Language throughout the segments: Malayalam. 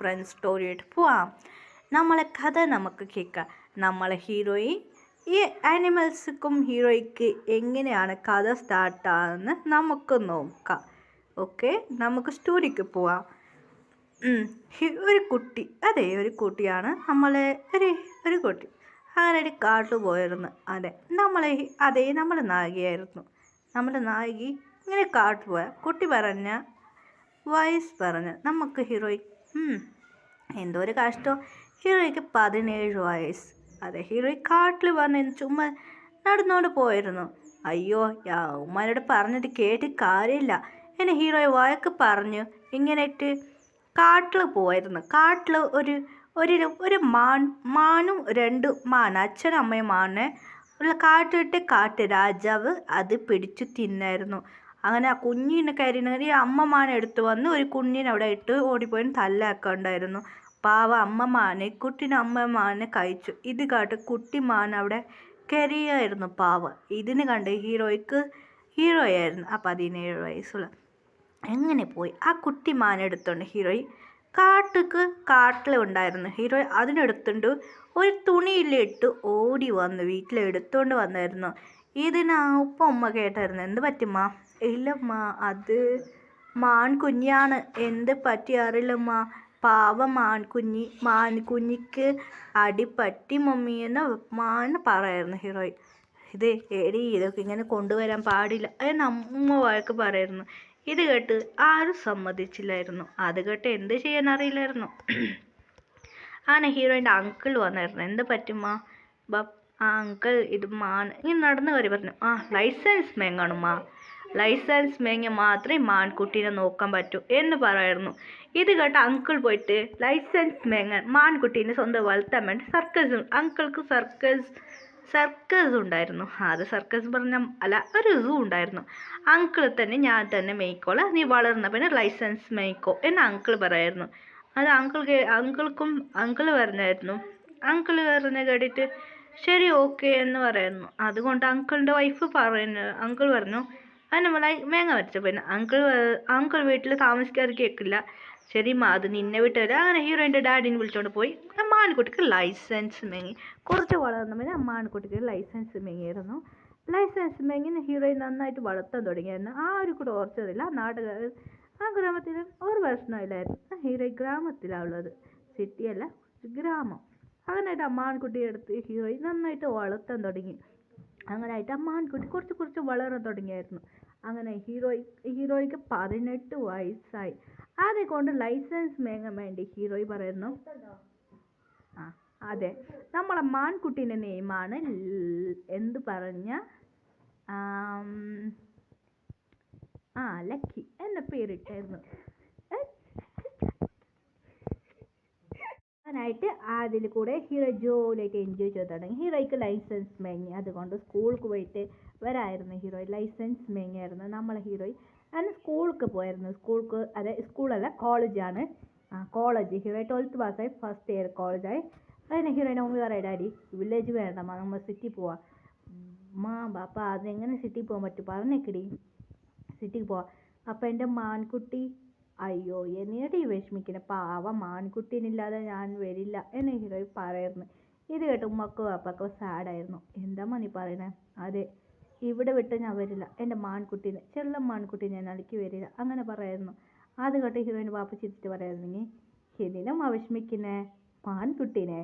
ഫ്രണ്ട്സ് സ്റ്റോറിയായിട്ട് പോവാം. നമ്മളെ കഥ നമുക്ക് കേൾക്കാം. നമ്മളെ ഹീറോയിൻ ഈ ആനിമൽസിനും ഹീറോയ്ക്ക് എങ്ങനെയാണ് കഥ സ്റ്റാർട്ടാകുന്നത് നമുക്ക് നോക്കാം. ഓക്കെ, നമുക്ക് സ്റ്റോറിക്ക് പോവാം. ഒരു കുട്ടി, ഒരു കുട്ടിയാണ് നമ്മളെ ഒരു കുട്ടി അങ്ങനെ ഒരു കാട്ടിൽ പോയിരുന്നു. നമ്മുടെ നായികയായിരുന്നു. നമ്മുടെ നായിക ഇങ്ങനെ കാട്ടിൽ പോയ കുട്ടി പറഞ്ഞ വയസ്സ് പറഞ്ഞ് നമുക്ക് ഹീറോയിൻ എന്തോ ഒരു കഷ്ടം. ഹീറോയ്ക്ക് 17 വയസ്സ്. ഹീറോയി കാട്ടിൽ വന്ന് ചുമ്മാ നടന്നുകൊണ്ട് പോയിരുന്നു. അയ്യോ, ഉമ്മാനോട് പറഞ്ഞിട്ട് കേട്ട് കാര്യമില്ല. എന്നെ ഹീറോയെ വഴക്ക് പറഞ്ഞു ഇങ്ങനെയിട്ട് കാട്ടിൽ പോയിരുന്നു. കാട്ടിൽ ഒരു മാനും 2 മാൻ, അച്ഛനും അമ്മയും മാനെ ഉള്ള കാട്ട് രാജാവ് അത് പിടിച്ചു തിന്നായിരുന്നു. അങ്ങനെ ആ കുഞ്ഞിനെ കയറി അമ്മ മാൻ എടുത്തു വന്ന് ഒരു കുഞ്ഞിനെ അവിടെ ഇട്ട് ഓടിപ്പോയി തല്ലാക്കുണ്ടായിരുന്നു. പാവ അമ്മ മാനെ അമ്മ മാനെ കഴിച്ചു. ഇത് കാട്ട് കുട്ടി മാൻ അവിടെ കരയായിരുന്നു പാവ. ഇതിന് കണ്ട് ഹീറോയായിരുന്നു ആ 17 വയസ്സുള്ള എങ്ങനെ പോയി ആ കുട്ടി മാൻ എടുത്തോണ്ട് ഹീറോയി കാട്ടിലുണ്ടായിരുന്നു. ഹീറോ അതിനെടുത്തുകൊണ്ട് ഒരു തുണിയിലിട്ട് ഓടി വന്നു വീട്ടിലെടുത്തോണ്ട് വന്നായിരുന്നു. ഇതിന് ഉപ്പ ഉമ്മ കേട്ടായിരുന്നു. എന്ത് പറ്റുമ്മ? ഇല്ലമ്മ, അത് മാൻ കുഞ്ഞാണ്, എന്ത് പറ്റി അറിയില്ലമ്മ, പാവ മാൻകുഞ്ഞിക്ക് അടിപറ്റി മമ്മി എന്ന് മാൻ പറയായിരുന്നു ഹീറോയി. ഇതൊക്കെ ഇങ്ങനെ കൊണ്ടുവരാൻ പാടില്ല എന്ന് അമ്മ വഴക്ക് പറയായിരുന്നു. ഇത് കേട്ട് ആരും സമ്മതിച്ചില്ലായിരുന്നു. അത് കേട്ട് എന്ത് ചെയ്യാൻ അറിയില്ലായിരുന്നു. അങ്ങനെ ഹീറോയിൻ്റെ അങ്കിൾ വന്നായിരുന്നു. എന്ത് പറ്റുമ്മ? ആ അങ്കിൾ, ഇത് മാൻ ഇങ്ങനെ നടന്നു കയറി പറഞ്ഞു. ലൈസൻസ് മേങ്ങണുമ്മ, ലൈസൻസ് മേങ്ങി മാത്രമേ മാൻകുട്ടീനെ നോക്കാൻ പറ്റൂ എന്ന് പറയായിരുന്നു. ഇത് കേട്ട് അങ്കിൾ പോയിട്ട് ലൈസൻസ് മേങ്ങാൻ മാൻകുട്ടീനെ സ്വന്തം വളർത്താൻ വേണ്ടി അങ്കിൾക്ക് സർക്കസ് ഉണ്ടായിരുന്നു. അത് സർക്കസ് ഒരു സൂ ഉണ്ടായിരുന്നു. അങ്കിൾ തന്നെ ഞാൻ തന്നെ മേയ്ക്കോളാം, നീ വളർന്ന പിന്നെ ലൈസൻസ് മേയ്ക്കോ എന്ന് അങ്കിൾ പറയായിരുന്നു. അത് അങ്കിൾ പറഞ്ഞായിരുന്നു. അങ്കിൾ പറഞ്ഞ കേട്ടിട്ട് ശരി ഓക്കെ എന്ന് പറയുന്നു. അതുകൊണ്ട് അങ്കിളിൻ്റെ വൈഫ് അങ്കിൾ പറഞ്ഞു അതിന് മേങ്ങ വരച്ച. പിന്നെ അങ്കിൾ വീട്ടിൽ താമസിക്കാതെ കേൾക്കില്ല. ശരി അത് നിന്നെ വിട്ട് വരാം. അങ്ങനെ ഹീറോയിൻ്റെ ഡാഡിനെ വിളിച്ചോണ്ട് പോയി മാൻകുട്ടിക്ക് ലൈസൻസ് മേങ്ങി. കുറച്ച് വളർന്ന പിന്നെ മാൻകുട്ടിക്ക് ലൈസൻസ് മേങ്ങിയിരുന്നു. ലൈസൻസ് മേങ്ങി ഹീറോയിൻ നന്നായിട്ട് വളർത്താൻ തുടങ്ങിയായിരുന്നു. ആരും കൂടെ ഓർച്ചതില്ല. ആ ഗ്രാമത്തിൽ ഒരു പ്രശ്നമില്ലായിരുന്നു. ഹീറോയിൻ ഗ്രാമത്തിലാണ് ഉള്ളത്, സിറ്റിയല്ല, ഗ്രാമം. അങ്ങനെയായിട്ട് മാൻകുട്ടിയെ എടുത്ത് ഹീറോയിൻ നന്നായിട്ട് വളർത്താൻ തുടങ്ങി. അങ്ങനെയായിട്ട് മാൻകുട്ടി കുറച്ച് വളരാൻ തുടങ്ങിയായിരുന്നു. അങ്ങനെ ഹീറോയ്ക്ക് 18 വയസ്സായി. അതുകൊണ്ട് ലൈസൻസ് മേങ്ങാൻ വേണ്ടി ഹീറോയി പറയുന്നു. അതെ, നമ്മളെ മാൻകുട്ടീൻ്റെ നെയിമാണ് എന്ത് പറഞ്ഞ ലക്കി എന്ന പേരിട്ടായിരുന്നു. ായിട്ട് അതിൽ കൂടെ ഹീറോ ജോലിയൊക്കെ എൻജോയ് ചെയ്ത് തുടങ്ങി. ഹീറോയ്ക്ക് ലൈസൻസ് മേങ്ങി. അതുകൊണ്ട് സ്കൂൾക്ക് പോയിട്ട് വരായിരുന്നു. ഹീറോയി ലൈസൻസ് മേങ്ങിയായിരുന്നു നമ്മളെ ഹീറോയി. അങ്ങനെ സ്കൂൾക്ക് പോയായിരുന്നു. സ്കൂളല്ല, കോളേജാണ്. കോളേജ് ഹീറോയി 12th പാസ്സായി, ഫസ്റ്റ് ഇയർ കോളേജായി. അതിന് ഹീറോയിൻ്റെ മമ്മി പറയാം, ഡാഡി വില്ലേജ് വേണ്ടമ്മ, നമ്മൾ സിറ്റി പോവാം. ബാപ്പ അതെങ്ങനെ സിറ്റി പോകാൻ പറ്റും, പറഞ്ഞേക്കടി, സിറ്റിക്ക് പോവാം. അപ്പം എൻ്റെ മാൻകുട്ടി, അയ്യോ എന്നിട്ട് ഈ വിഷമിക്കുന്ന പാവ മാൻകുട്ടീനില്ലാതെ ഞാൻ വരില്ല എന്ന് ഹീറോയി പറയായിരുന്നു. ഇത് കേട്ട് ഉമ്മക്കും അപ്പക്കും സാഡായിരുന്നു. എന്താ നീ പറയണേ? അതെ, ഇവിടെ വിട്ട് ഞാൻ വരില്ല, എൻ്റെ ചെള്ള മാൻകുട്ടീനെ ഞാൻ അടിക്കി വരില്ല അങ്ങനെ പറയായിരുന്നു. അത് കേട്ട് ഹീറോയിൻ്റെ പാപ്പ ചിരിച്ചിട്ട് പറയായിരുന്നെങ്കിൽ, എന്തിനും വിഷമിക്കുന്നേ മാൻകുട്ടീനെ,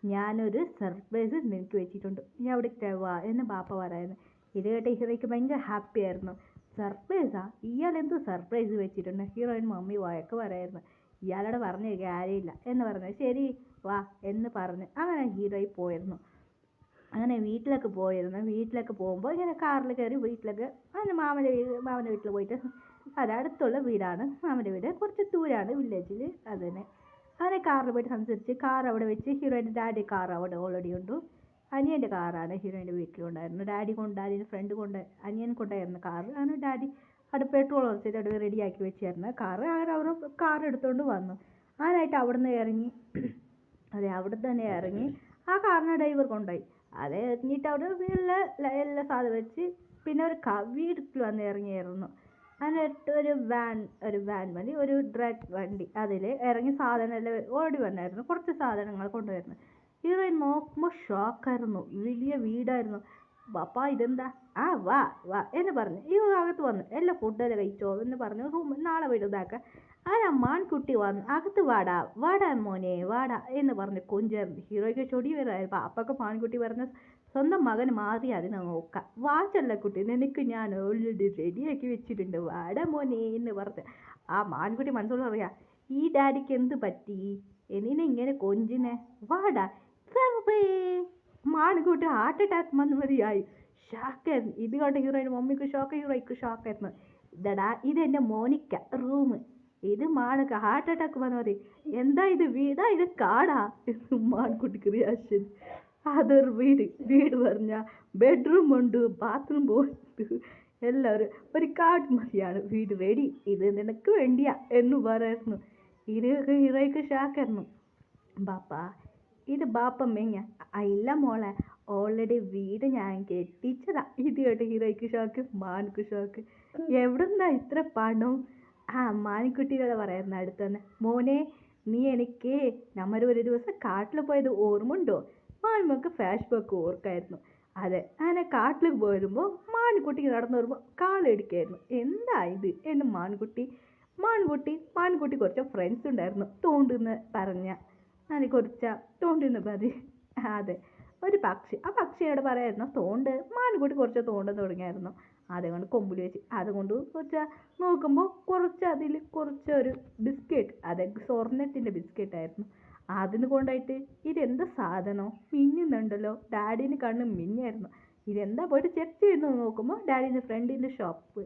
ഞാനൊരു സർപ്രൈസ് നിനക്ക് വെച്ചിട്ടുണ്ട്, ഞാൻ അവിടെ വാ എന്ന് പാപ്പ പറയായിരുന്നു. ഇത് കേട്ട് ഹീറോയ്ക്ക് ഭയങ്കര ഹാപ്പി ആയിരുന്നു. സർപ്രൈസാ? ഇയാൾ എന്തോ സർപ്രൈസ് വെച്ചിട്ടുണ്ട്? ഹീറോയിൻ മമ്മി വഴക്ക് പറയായിരുന്നു. ഇയാളോട് പറഞ്ഞ കാര്യമില്ല എന്ന് പറഞ്ഞു. ശരി വാ എന്ന് പറഞ്ഞ് അങ്ങനെ ഹീറോയി പോയിരുന്നു. അങ്ങനെ വീട്ടിലേക്ക് പോകുമ്പോൾ ഇങ്ങനെ കാറിൽ കയറി അങ്ങനെ മാമൻ്റെ വീട്ടിൽ പോയിട്ട്, അത് അടുത്തുള്ള വീടാണ് മാമൻ്റെ വീട്, കുറച്ച് ദൂരമാണ് വില്ലേജിൽ. അതിന് അങ്ങനെ കാറിൽ പോയിട്ട് സംസാരിച്ച് കാർ അവിടെ വെച്ച് ഹീറോയിൻ്റെ ഡാഡി കാർ അവിടെ ഓൾറെഡി ഉണ്ട്. അനിയൻ്റെ കാറാണ് ഹീറോയിൻ്റെ വീട്ടിലുണ്ടായിരുന്നു. ഡാഡിൻ്റെ ഫ്രണ്ട് അനിയൻ കൊണ്ടായിരുന്നു കാർ. അങ്ങനെ ഡാഡി അവിടെ പെട്രോൾ ഒഴിച്ചിട്ട് അവിടെ റെഡിയാക്കി വെച്ചായിരുന്നു കാർ. അങ്ങനെ അവർ കാർ എടുത്തുകൊണ്ട് വന്നു. അതിനായിട്ട് അവിടെ തന്നെ ഇറങ്ങി ആ കാറിനെ ഡ്രൈവർ കൊണ്ടുപോയി. അത് എറിഞ്ഞിട്ട് അവിടെ എല്ലാ സാധനം വെച്ച് പിന്നെ ഒരു വീട്ടിൽ വന്ന് ഇറങ്ങിയായിരുന്നു. അതിനടുത്ത് ഒരു വാൻ വണ്ടി, ഒരു ഡ്രഗ് വണ്ടി. അതിൽ ഇറങ്ങി സാധനം എല്ലാം ഓടി വന്നായിരുന്നു, കുറച്ച് സാധനങ്ങൾ കൊണ്ടുവരുന്നു. ഹീറോയിൻ നോക്കുമ്പോൾ ഷോക്കായിരുന്നു. വലിയ വീടായിരുന്നു. പപ്പാ ഇതെന്താ? ആ വാ വാ എന്ന് പറഞ്ഞു ഈ അകത്ത് വന്നു. എല്ലാം ഫുഡെല്ലാം കഴിച്ചോ എന്ന് പറഞ്ഞു. റൂം നാളെ വലുതാക്കാം. ആ മാൻകുട്ടി വന്നു. അകത്ത് വാടാ വാടാ മോനെ വാടാ എന്ന് പറഞ്ഞ് കൊഞ്ചായിരുന്നു. ഹീറോയ്ക്ക് ചൊടി വരായിരുന്നു. അപ്പൊക്കെ മാൻകുട്ടി പറഞ്ഞ സ്വന്തം മകൻ മാറി അതിനെ നോക്കാം. വാച്ചല്ല കുട്ടി, നിനക്ക് ഞാൻ ഓൾറെഡി റെഡിയാക്കി വെച്ചിട്ടുണ്ട്, വാടാ മോനെ എന്ന് പറഞ്ഞ് ആ മാൻകുട്ടി മനസ്സോട് പറയാ, ഈ ഡാഡിക്ക് എന്ത് പറ്റി, എന്നിനെ ഇങ്ങനെ കൊഞ്ചിനെ, വാടാ. സർവേ മാൻകുട്ടി ഹാർട്ട് അറ്റാക്ക് വന്ന് മതിയായി. ഷോക്കായിരുന്നു. ഇത് കണ്ട് ഹീറോയിന് മമ്മിക്ക് ഷോക്ക്, ഹീറോയ്ക്ക് ഷോക്കായിരുന്നു. ഇതടാ ഇതെൻ്റെ മോനിക്ക റൂം, ഇത് മാണക്ക് ഹാർട്ട് അറ്റാക്ക് വന്നാൽ മതി. എന്താ ഇത് വീടാ ഇത് കാടാ? മാൻകുട്ടിക്ക് റിയാക്ഷൻ. അതൊരു വീട് പറഞ്ഞാൽ ബെഡ്റൂം ഉണ്ട്, ബാത്റൂം ഉണ്ട്, എല്ലാവരും ഒരു കാട് മതിയാണ് വീട് റെഡി, ഇത് നിനക്ക് വേണ്ടിയാ എന്ന് പറയായിരുന്നു. ഹീറോയ്ക്ക് ഷാക്കായിരുന്നു. ബാപ്പ ഇത് ബാപ്പ മെങ്ങ ഇല്ല മോളെ, ഓൾറെഡി വീട് ഞാൻ കെട്ടിച്ചതാ. ഇത് കേട്ട് ഹീറോയ്ക്ക് ഷോക്ക്, മാൻക്ക് ഷോക്ക്. എവിടുന്നാ ഇത്ര പണം? മാനിക്കുട്ടികളെ പറയായിരുന്നു അടുത്ത് തന്നെ. മോനെ നീ എനിക്ക് നമ്മൾ ഒരു ദിവസം കാട്ടിൽ പോയത് ഓർമ്മയുണ്ടോ? മാൻമക്ക് ഫ്ലാഷ് ബാക്ക് ഓർക്കായിരുന്നു. അതെ, അങ്ങനെ കാട്ടിൽ പോരുമ്പോൾ മാൻകുട്ടിക്ക് നടന്നു വരുമ്പോൾ കാളടിക്കായിരുന്നു. എന്താ ഇത് എന്ന് മാൻകുട്ടി കുറച്ച് ഫ്രണ്ട്സ് ഉണ്ടായിരുന്നു, തോണ്ടെന്ന് പറഞ്ഞ അത് കുറച്ച് തോണ്ടെന്ന് പറയും. അതെ, ഒരു പക്ഷി. ആ പക്ഷിയോട് പറയായിരുന്നു തോണ്ട്. മാൻകുട്ടി കുറച്ച് തോണ്ടെന്ന് തുടങ്ങിയായിരുന്നു. അതുകൊണ്ട് കൊമ്പിൽ വെച്ച് അതുകൊണ്ട് കുറച്ച് നോക്കുമ്പോൾ അതിൽ കുറച്ചൊരു ബിസ്ക്കറ്റ്, അതെ സ്വർണ്ണത്തിൻ്റെ ബിസ്ക്കറ്റായിരുന്നു. അതിന് കൊണ്ടായിട്ട് ഇതെന്താ സാധനം മിന്നുന്നുണ്ടല്ലോ, ഡാഡിന് കണ്ണ് മിന്നായിരുന്നു. ഇതെന്താ പോയിട്ട് ചെക്ക് ചെയ്ത് നോക്കുമ്പോൾ ഡാഡിൻ്റെ ഫ്രണ്ടിൻ്റെ ഷോപ്പ്,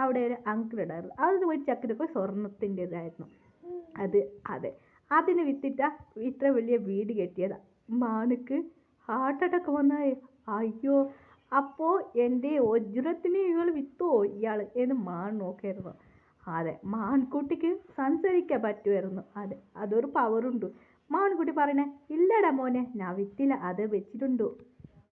അവിടെ ഒരു അങ്കിൾ ഉണ്ടായിരുന്നു. അതിന് പോയി ചെക്ക് ചെയ്തപ്പോൾ സ്വർണത്തിൻ്റെതായിരുന്നു. അതെ അതിന് വിത്തിട്ടാ ഇത്ര വലിയ വീട് കെട്ടിയതാ. മാനക്ക് ഹാർട്ട് അറ്റാക്ക് വന്നായി. അയ്യോ, അപ്പോൾ എൻ്റെ വജ്രത്തിന് ഇയാൾ വിത്തോ ഇയാൾ എന്ന് മാൻ നോക്കായിരുന്നു. അതെ, മാൻകുട്ടിക്ക് സംസാരിക്കാൻ പറ്റുമായിരുന്നു. അതൊരു പവറുണ്ട്. മാൻകുട്ടി പറയണേ, ഇല്ലടാ മോനെ ഞാൻ വിത്തില്ല, അത് വെച്ചിട്ടുണ്ടോ.